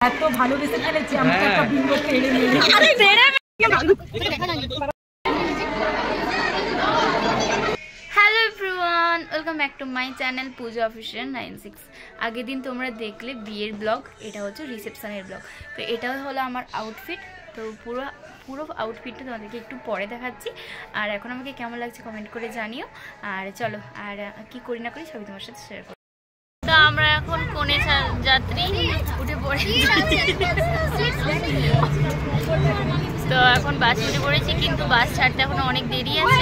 এত ভালোবেসে ফেলেছি আমাকে একটা বিঙ্গো কেড়ে নিয়ে। আরে তেরে hello everyone, welcome back to my channel Puja official 96। আগের দিন তোমরা দেখলে বিয়ের ব্লগ, এটা হচ্ছে রিসেপশনের ব্লগ। তো এটা হলো আমার আউটফিট। তো পুরো আউটফিটটা তোমাদেরকে একটু পরে দেখাচ্ছি। আর এখন আমাকে কেমন লাগছে কমেন্ট করে জানিও। আর চলো, আর কি করি না করি সবই তোমার সাথে শেয়ার করো। তো আমরা এখন কনে যাত্রী উঠে পড়েছি। তো এখন বাস উঠে পড়েছি, কিন্তু বাস ছাড়তে এখনো অনেক দেরি আছে।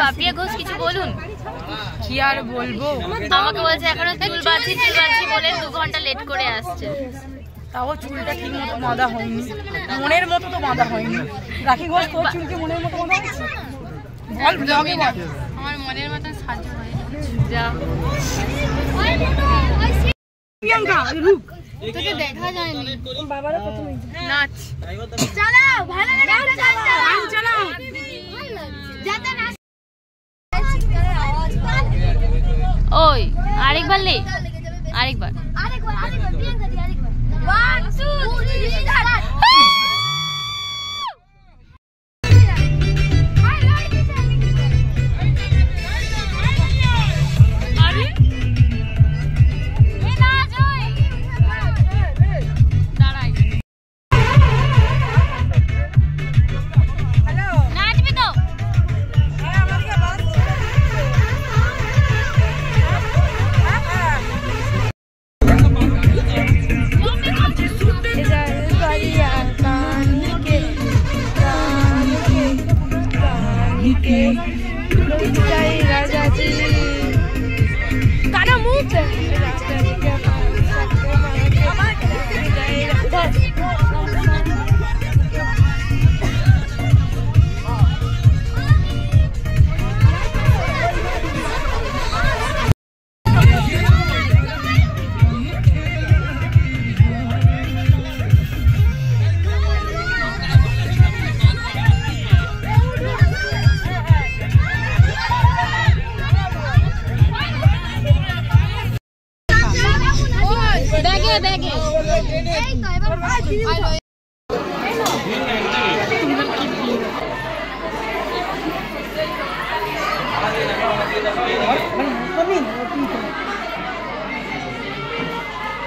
বাপিয়া ঘোষ কিছু বলুন। কি আর বলবো, আমাকে বলছে এখনো চুল বাঁধছি বলে 2 ঘন্টা লেট করে আসছে। তাও চুলটা ঠিক মতো বাঁধা হয়নি, মনের মতো তো বাঁধা হয়নি। রাখি ঘোষ তোর চুলকে মনের মতো বাঁধা হয়েছে? বল ব্লগে বল। আমার মনের মতো সাজু হয় যা। প্রিয়াঙ্কা রূপ তোকে দেখা যায়নি। বাবারা প্রথমে নাচ চালাও, ভালো লাগে গান চালাও। চালাও যাতে নাচ ওই আরেকবার লে, আরেকবার প্রিয়াঙ্কা দি আরেকবার। 1 2 3 স্টার্ট।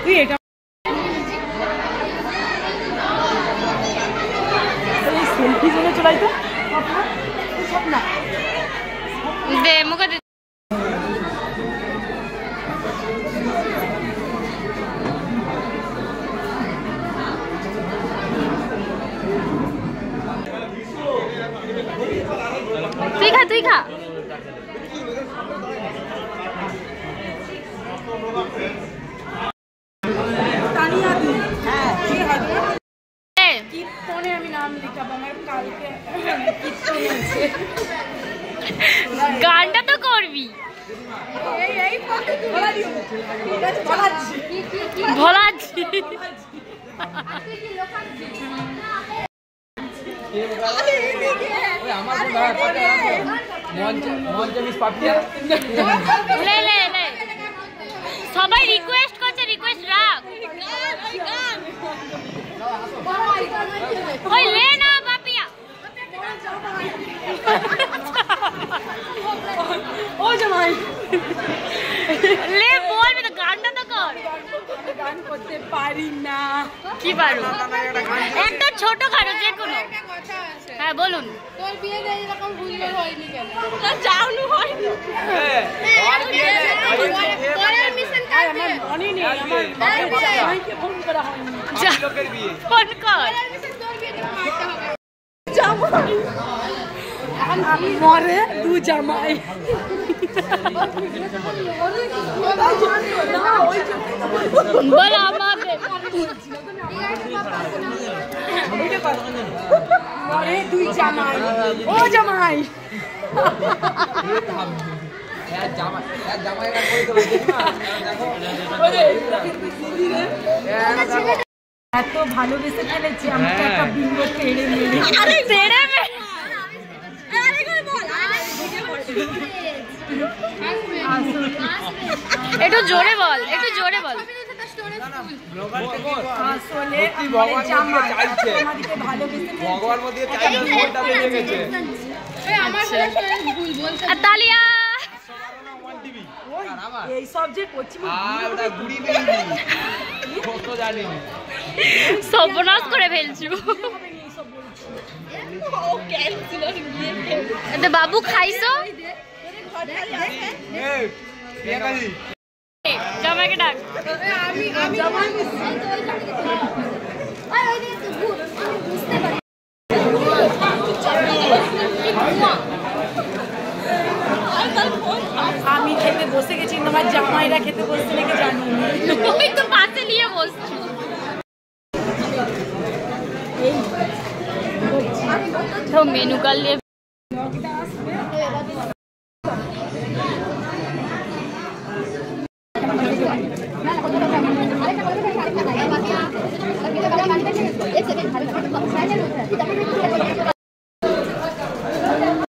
তুই এটা সেলফি জোনে চলাই তো সব না দে মুখে দে। তুই খা গানটা তো করবি। ভোলাচ্ছি সবাই রিকোয়েস্ট করছে, রিকোয়েস্ট রাখ। ওই লে না বাপিয়া, ও জামাই লে বলবি তো, গানটা তো কর। গান করতে পারি না। কি পারো? একটা ছোট খাটো যে কোনো। হ্যাঁ বলুন। তোর বিয়েতে এরকম ভুলভাল হয়নি কেন? যাওনি হয়নি। তোর বিয়েতে পরের মিশন কাটবে। আমার মনে নেই, আমার জামাইকে ফোন করা হয়নি। লোকের বিয়ে ফোন কর। পরের মিশন তোর বিয়েতে মারতে হবে। জামাই মরে 2 জামাই। বল আমাকে মরে 2 জামাই। ও জামাই এত ভালোবেসে ফেলেছি আমাকে একটা বিঙ্গো কেড়ে নিয়ে। আরে বেড়ে একটু জোরে বল, একটু জোরে বল। আসলে আমাদের জামাই আমাদেরকে ভালোবেসে ভগবান মধ্যে চাইছে ফোনটা পেয়ে গেছে তালিয়া এই সব যে করছি আর ওটা গুড়ি বেরিয়ে কত জানি সর্বনাশ করে ফেলছো বাবু খাইছো জামাইকে ডাক আমি খেতে বসে গেছি তোমার জামাইরা খেতে বসছে নাকি জানি ওই তো পাশে নিয়ে বসছো তো মেনু কার্ড নিয়ে एक सेकंड